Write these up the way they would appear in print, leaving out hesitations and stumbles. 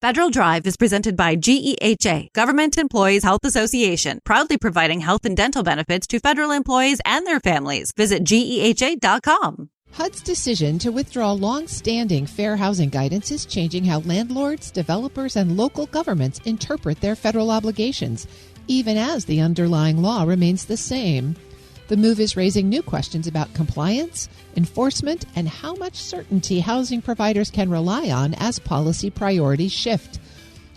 Federal Drive is presented by GEHA, Government Employees Health Association, proudly providing health and dental benefits to federal employees and their families. Visit GEHA.com. HUD's decision to withdraw long-standing fair housing guidance is changing how landlords, developers, and local governments interpret their federal obligations, even as the underlying law remains the same. The move is raising new questions about compliance, enforcement, and how much certainty housing providers can rely on as policy priorities shift.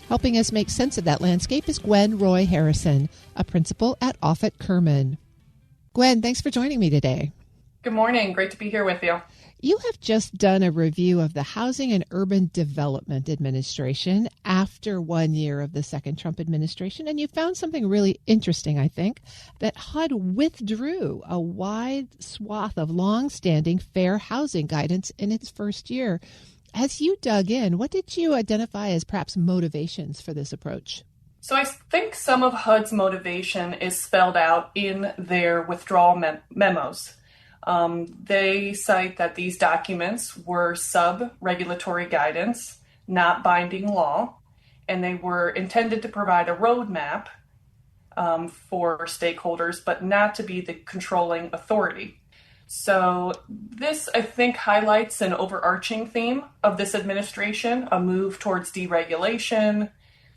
Helping us make sense of that landscape is Gwen Roy Harrison, a principal at Offit Kurman. Gwen, thanks for joining me today. Good morning. Great to be here with you. You have just done a review of the Housing and Urban Development Administration after 1 year of the second Trump administration, and you found something really interesting, I think, that HUD withdrew a wide swath of long-standing fair housing guidance in its first year. As you dug in, what did you identify as perhaps motivations for this approach? So I think some of HUD's motivation is spelled out in their withdrawal memos. They cite that these documents were sub-regulatory guidance, not binding law, and they were intended to provide a roadmap for stakeholders, but not to be the controlling authority. So this, I think, highlights an overarching theme of this administration, a move towards deregulation,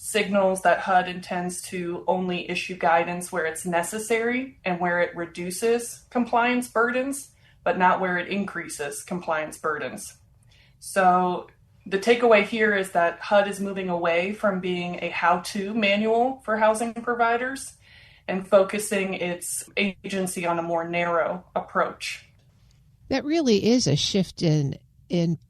signals that HUD intends to only issue guidance where it's necessary and where it reduces compliance burdens, but not where it increases compliance burdens. So the takeaway here is that HUD is moving away from being a how-to manual for housing providers and focusing its agency on a more narrow approach. That really is a shift in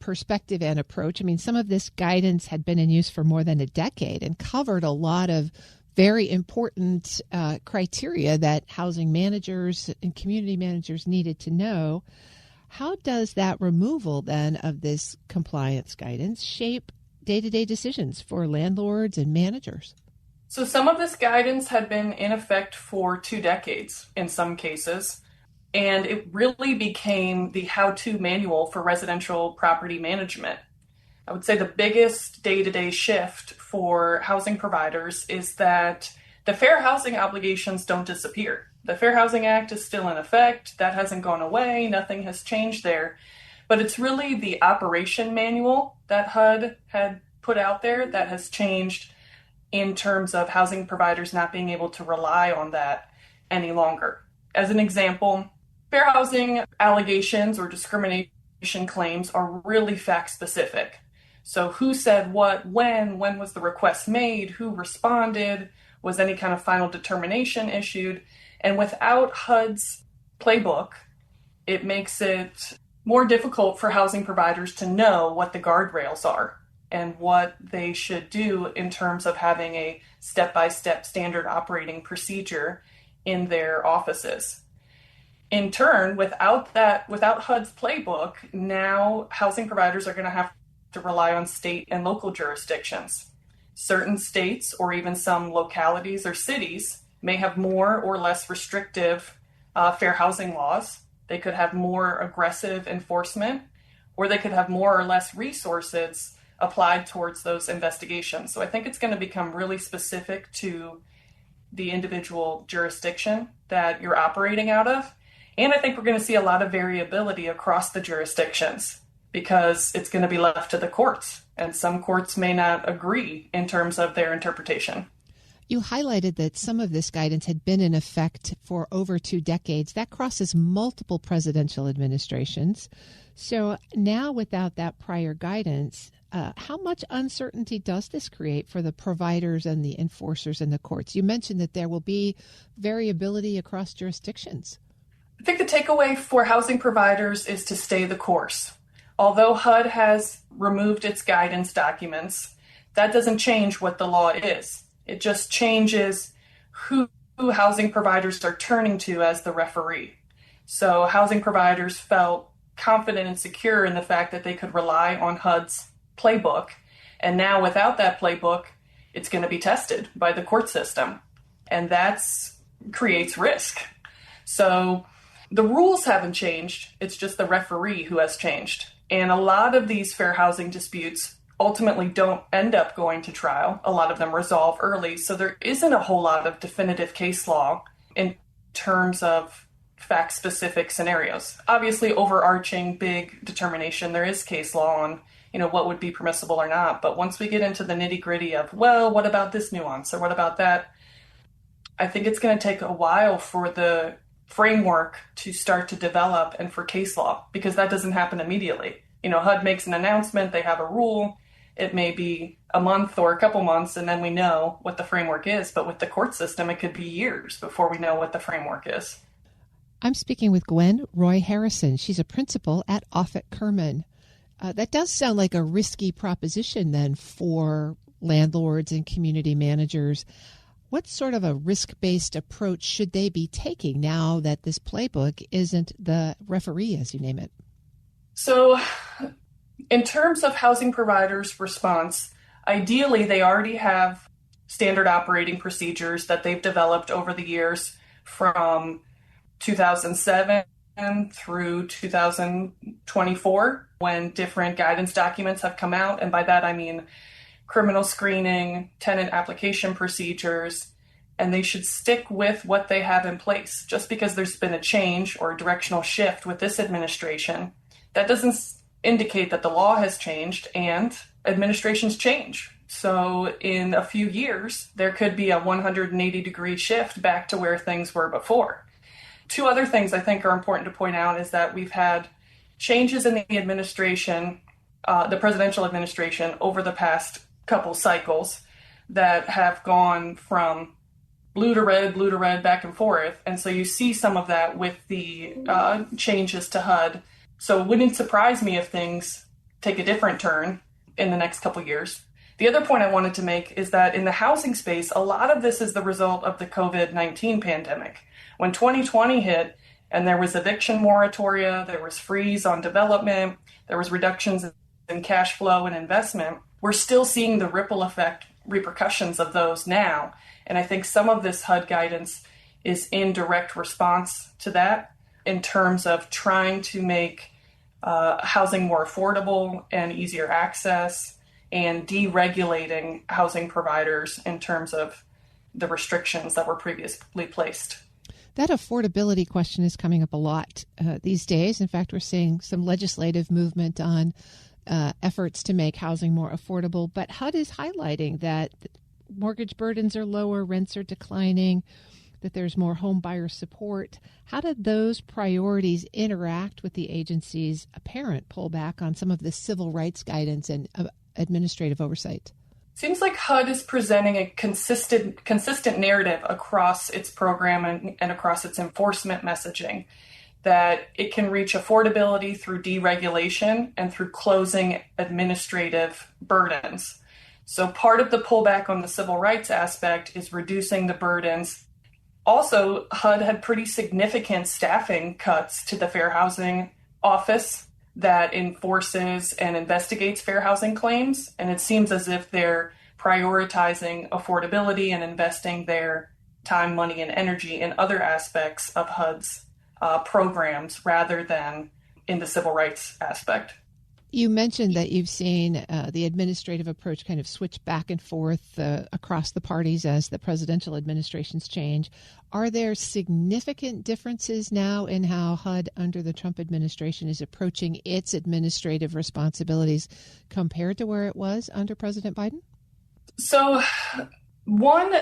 perspective and approach. I mean, some of this guidance had been in use for more than a decade and covered a lot of very important criteria that housing managers and community managers needed to know. How does that removal then of this compliance guidance shape day-to-day decisions for landlords and managers? So some of this guidance had been in effect for 2 decades in some cases. And it really became the how-to manual for residential property management. I would say the biggest day-to-day shift for housing providers is that the fair housing obligations don't disappear. The Fair Housing Act is still in effect. That hasn't gone away. Nothing has changed there. But it's really the operation manual that HUD had put out there that has changed in terms of housing providers not being able to rely on that any longer. As an example, fair housing allegations or discrimination claims are really fact-specific. So who said what, when was the request made, who responded, was any kind of final determination issued? And without HUD's playbook, it makes it more difficult for housing providers to know what the guardrails are and what they should do in terms of having a step-by-step standard operating procedure in their offices. In turn, without HUD's playbook, now housing providers are going to have to rely on state and local jurisdictions. Certain states or even some localities or cities may have more or less restrictive fair housing laws. They could have more aggressive enforcement, or they could have more or less resources applied towards those investigations. So I think it's going to become really specific to the individual jurisdiction that you're operating out of. And I think we're going to see a lot of variability across the jurisdictions because it's going to be left to the courts, and some courts may not agree in terms of their interpretation. You highlighted that some of this guidance had been in effect for over 2 decades. That crosses multiple presidential administrations. So now without that prior guidance, how much uncertainty does this create for the providers and the enforcers in the courts? You mentioned that there will be variability across jurisdictions. I think the takeaway for housing providers is to stay the course. Although HUD has removed its guidance documents, that doesn't change what the law is. It just changes who housing providers are turning to as the referee. So housing providers felt confident and secure in the fact that they could rely on HUD's playbook. And now without that playbook, it's going to be tested by the court system. And that creates risk. So the rules haven't changed. It's just the referee who has changed. And a lot of these fair housing disputes ultimately don't end up going to trial. A lot of them resolve early. So there isn't a whole lot of definitive case law in terms of fact-specific scenarios. Obviously, overarching big determination, there is case law on, what would be permissible or not. But once we get into the nitty-gritty of, well, what about this nuance or what about that? I think it's going to take a while for the framework to start to develop and for case law, because that doesn't happen immediately. HUD makes an announcement, they have a rule. It may be a month or a couple months, and then we know what the framework is. But with the court system, it could be years before we know what the framework is. I'm speaking with Gwen Roy Harrison. She's a principal at Offit Kurman. That does sound like a risky proposition then for landlords and community managers. What sort of a risk-based approach should they be taking now that this playbook isn't the referee, as you name it? So in terms of housing providers' response, ideally they already have standard operating procedures that they've developed over the years from 2007 through 2024, when different guidance documents have come out. And by that, I mean criminal screening, tenant application procedures, and they should stick with what they have in place. Just because there's been a change or a directional shift with this administration, that doesn't indicate that the law has changed, and administrations change. So in a few years, there could be a 180-degree shift back to where things were before. Two other things I think are important to point out is that we've had changes in the administration, the presidential administration, over the past couple cycles that have gone from blue to red, back and forth. And so you see some of that with the changes to HUD. So it wouldn't surprise me if things take a different turn in the next couple years. The other point I wanted to make is that in the housing space, a lot of this is the result of the COVID-19 pandemic. When 2020 hit and there was eviction moratoria, there was freeze on development, there was reductions in cash flow and investment, we're still seeing the ripple effect repercussions of those now. And I think some of this HUD guidance is in direct response to that in terms of trying to make housing more affordable and easier access, and deregulating housing providers in terms of the restrictions that were previously placed. That affordability question is coming up a lot these days. In fact, we're seeing some legislative movement on efforts to make housing more affordable. But HUD is highlighting that mortgage burdens are lower, rents are declining, that there's more home buyer support. How did those priorities interact with the agency's apparent pullback on some of the civil rights guidance and administrative oversight? Seems like HUD is presenting a consistent narrative across its program and across its enforcement messaging, that it can reach affordability through deregulation and through closing administrative burdens. So part of the pullback on the civil rights aspect is reducing the burdens. Also, HUD had pretty significant staffing cuts to the Fair Housing Office that enforces and investigates fair housing claims. And it seems as if they're prioritizing affordability and investing their time, money, and energy in other aspects of HUD's programs rather than in the civil rights aspect. You mentioned that you've seen the administrative approach kind of switch back and forth across the parties as the presidential administrations change. Are there significant differences now in how HUD under the Trump administration is approaching its administrative responsibilities compared to where it was under President Biden? So one,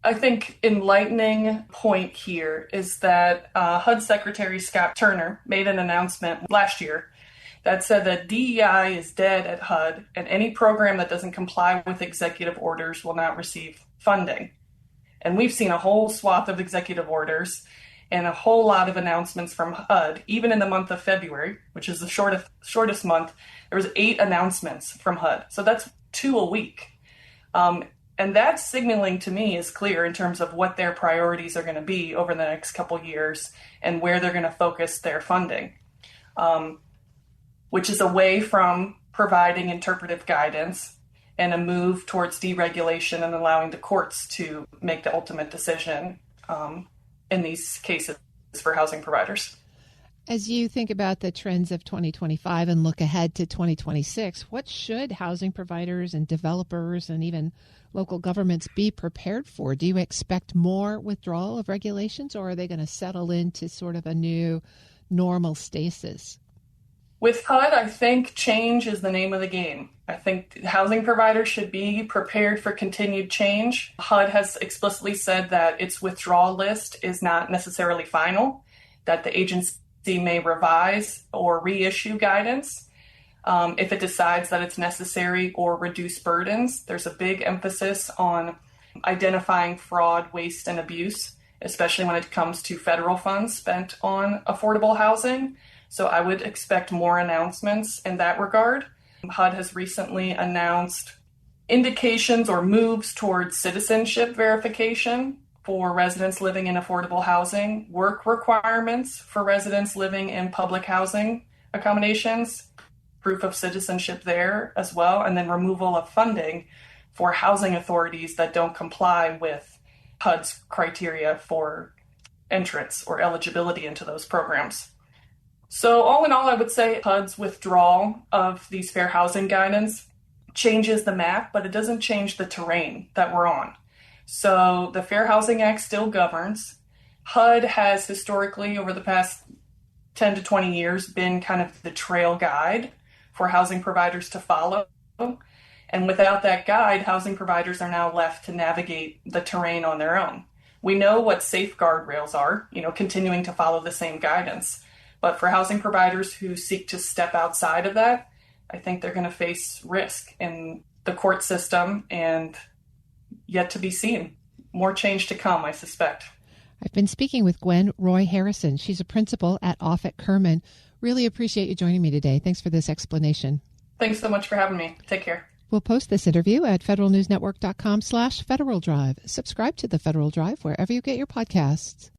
I think, enlightening point here is that HUD Secretary Scott Turner made an announcement last year that said that DEI is dead at HUD, and any program that doesn't comply with executive orders will not receive funding. And we've seen a whole swath of executive orders and a whole lot of announcements from HUD. Even in the month of February, which is the shortest month, there was 8 announcements from HUD. So that's 2 a week. And that signaling to me is clear in terms of what their priorities are going to be over the next couple years and where they're going to focus their funding. Which is away from providing interpretive guidance and a move towards deregulation and allowing the courts to make the ultimate decision in these cases for housing providers. As you think about the trends of 2025 and look ahead to 2026, what should housing providers and developers and even local governments be prepared for? Do you expect more withdrawal of regulations, or are they going to settle into sort of a new normal stasis? With HUD, I think change is the name of the game. I think housing providers should be prepared for continued change. HUD has explicitly said that its withdrawal list is not necessarily final, that the agency may revise or reissue guidance if it decides that it's necessary or reduce burdens. There's a big emphasis on identifying fraud, waste, and abuse, especially when it comes to federal funds spent on affordable housing. So I would expect more announcements in that regard. HUD has recently announced indications or moves towards citizenship verification for residents living in affordable housing, work requirements for residents living in public housing accommodations, proof of citizenship there as well, and then removal of funding for housing authorities that don't comply with HUD's criteria for entrance or eligibility into those programs. So all in all, I would say HUD's withdrawal of these fair housing guidance changes the map, but it doesn't change the terrain that we're on. So the Fair Housing Act still governs. HUD has historically, over the past 10 to 20 years, been kind of the trail guide for housing providers to follow. And without that guide, housing providers are now left to navigate the terrain on their own. We know what safe guardrails are, continuing to follow the same guidance. But for housing providers who seek to step outside of that, I think they're going to face risk in the court system and yet to be seen. More change to come, I suspect. I've been speaking with Gwen Roy Harrison. She's a principal at Offit Kurman. Really appreciate you joining me today. Thanks for this explanation. Thanks so much for having me. Take care. We'll post this interview at federalnewsnetwork.com/Federal Drive. Subscribe to the Federal Drive wherever you get your podcasts.